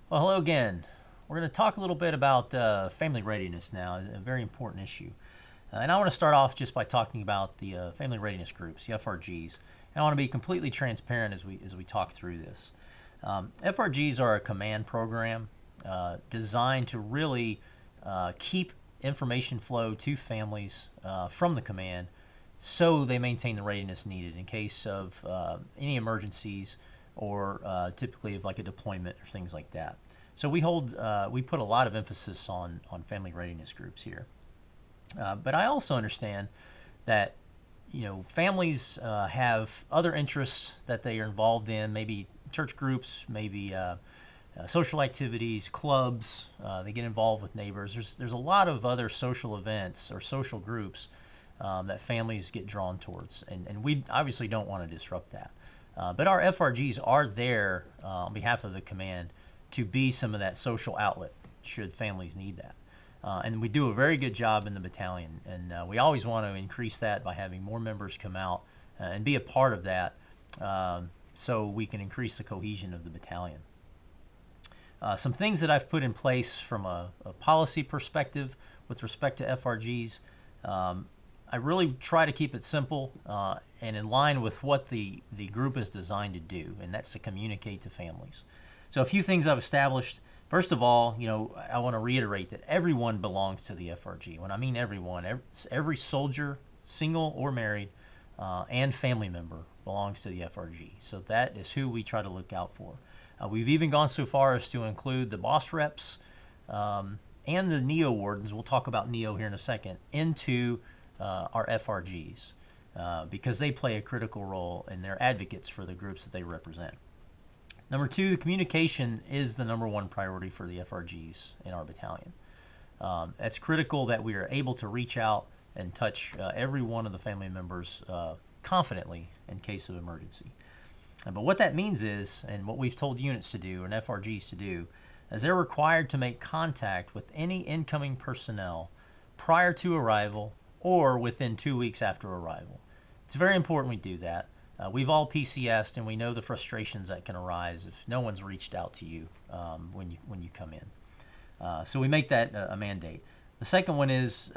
Well, hello again. We're going to talk a little bit about family readiness now, a very important issue. And I want to start off just by talking about the family readiness groups, the FRGs. And I want to be completely transparent as we talk through this. FRGs are a command program designed to really keep information flow to families from the command so they maintain the readiness needed in case of any emergencies or typically of like a deployment or things like that. So we put a lot of emphasis on family readiness groups here. But I also understand that families have other interests that they are involved in, maybe church groups, maybe social activities, clubs. They get involved with neighbors. There's a lot of other social events or social groups that families get drawn towards, and we obviously don't want to disrupt that. But our FRGs are there on behalf of the command to be some of that social outlet should families need that. And we do a very good job in the battalion, and we always want to increase that by having more members come out and be a part of that so we can increase the cohesion of the battalion. Some things that I've put in place from a policy perspective with respect to FRGs, I really try to keep it simple and in line with what the group is designed to do, and that's to communicate to families. So a few things I've established. First of all, I want to reiterate that everyone belongs to the FRG. When I mean everyone, every soldier, single or married, and family member belongs to the FRG. So that is who we try to look out for. We've even gone so far as to include the boss reps and the NEO wardens, we'll talk about NEO here in a second, into our FRGs because they play a critical role and they're advocates for the groups that they represent. Number two, the communication is the number one priority for the FRGs in our battalion. It's critical that we are able to reach out and touch every one of the family members confidently in case of emergency. But what that means is, and what we've told units to do and FRGs to do, is they're required to make contact with any incoming personnel prior to arrival or within 2 weeks after arrival. It's very important we do that. We've all PCS'd, and we know the frustrations that can arise if no one's reached out to you when you come in. So we make that a mandate. The second one is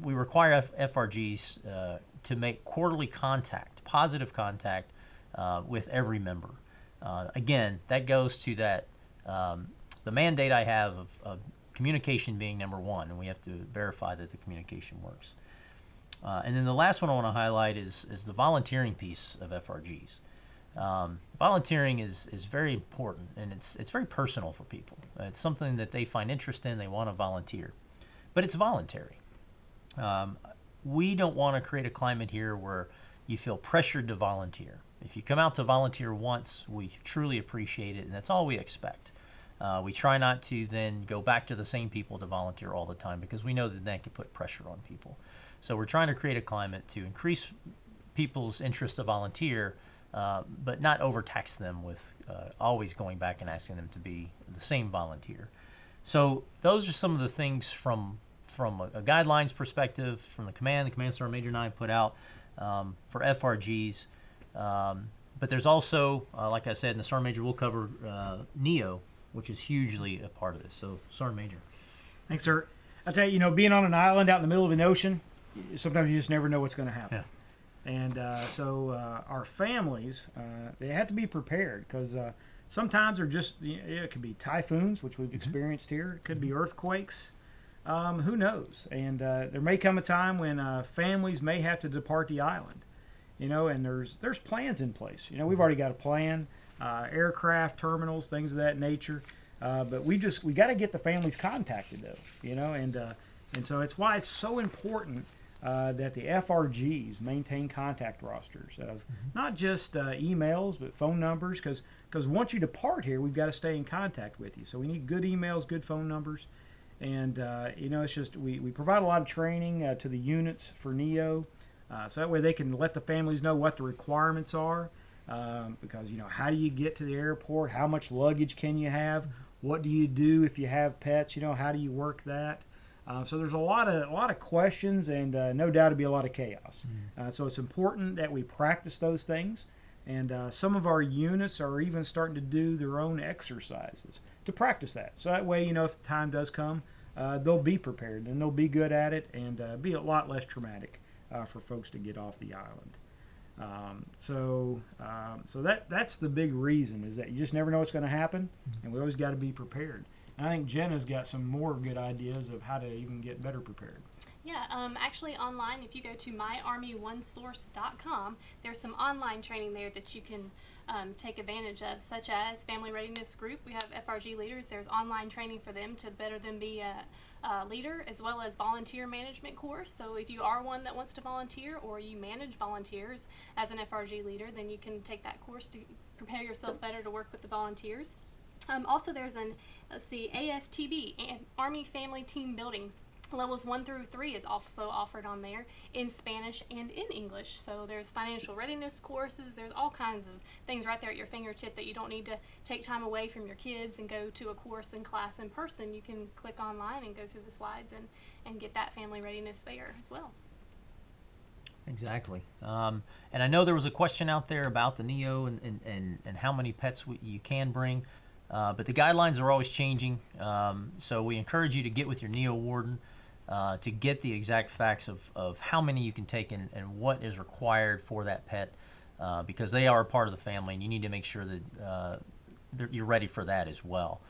we require FRGs to make quarterly contact, positive contact, with every member. Again, that goes to that the mandate I have of communication being number one, and we have to verify that the communication works. And then the last one I want to highlight is the volunteering piece of FRGs. Volunteering is very important, and it's very personal for people. It's something that they find interest in, they want to volunteer. But it's voluntary. We don't want to create a climate here where you feel pressured to volunteer. If you come out to volunteer once, we truly appreciate it, and that's all we expect. We try not to then go back to the same people to volunteer all the time because we know that can put pressure on people. So we're trying to create a climate to increase people's interest to volunteer, but not overtax them with always going back and asking them to be the same volunteer. So those are some of the things from a guidelines perspective, from the Command Sergeant Major and I put out for FRGs. But there's also, like I said, in the Sergeant Major, we'll cover NEO, which is hugely a part of this. So, Sergeant Major. Thanks, sir. I'll tell you, being on an island out in the middle of an ocean, sometimes you just never know what's going to happen. Yeah. And so our families, they have to be prepared because sometimes they're just, it could be typhoons, which we've experienced here. It could be earthquakes. Who knows? And there may come a time when families may have to depart the island. And there's plans in place. We've already got a plan, aircraft, terminals, things of that nature. But we got to get the families contacted though, and so it's why it's so important that the FRGs maintain contact rosters of not just emails but phone numbers because once you depart here, we've got to stay in contact with you. So we need good emails, good phone numbers, and it's just we provide a lot of training to the units for NEO. So that way they can let the families know what the requirements are because, how do you get to the airport? How much luggage can you have? What do you do if you have pets? How do you work that? So there's a lot of questions and no doubt it'll be a lot of chaos. So it's important that we practice those things And some of our units are even starting to do their own exercises to practice that. So that way, if the time does come, they'll be prepared and they'll be good at it, and be a lot less traumatic for folks to get off the island. So that's the big reason, is that you just never know what's going to happen, and we always got to be prepared. And I think Jenna's got some more good ideas of how to even get better prepared. Yeah, actually online, if you go to myarmyonesource.com, there's some online training there that you can take advantage of, such as Family Readiness Group. We have FRG leaders. There's online training for them to better them be a leader, as well as volunteer management course. So if you are one that wants to volunteer, or you manage volunteers as an FRG leader, then you can take that course to prepare yourself better to work with the volunteers. Also, there's AFTB, Army Family Team Building. Levels 1 through 3 is also offered on there in Spanish and in English. So there's financial readiness courses. There's all kinds of things right there at your fingertip that you don't need to take time away from your kids and go to a course and class in person. You can click online and go through the slides and get that family readiness there as well. Exactly. And I know there was a question out there about the NEO and how many pets you can bring, but the guidelines are always changing. So we encourage you to get with your NEO warden to get the exact facts of how many you can take and what is required for that pet, because they are a part of the family, and you need to make sure that you're ready for that as well.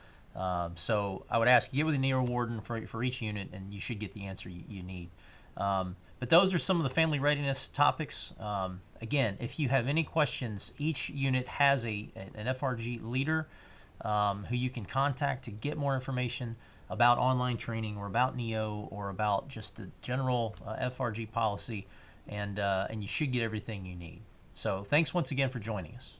So I would ask you, get with the NEO warden for each unit, and you should get the answer you need. But those are some of the family readiness topics. Again, if you have any questions, each unit has an FRG leader who you can contact to get more information about online training, or about NEO, or about just the general FRG policy, and you should get everything you need. So thanks once again for joining us.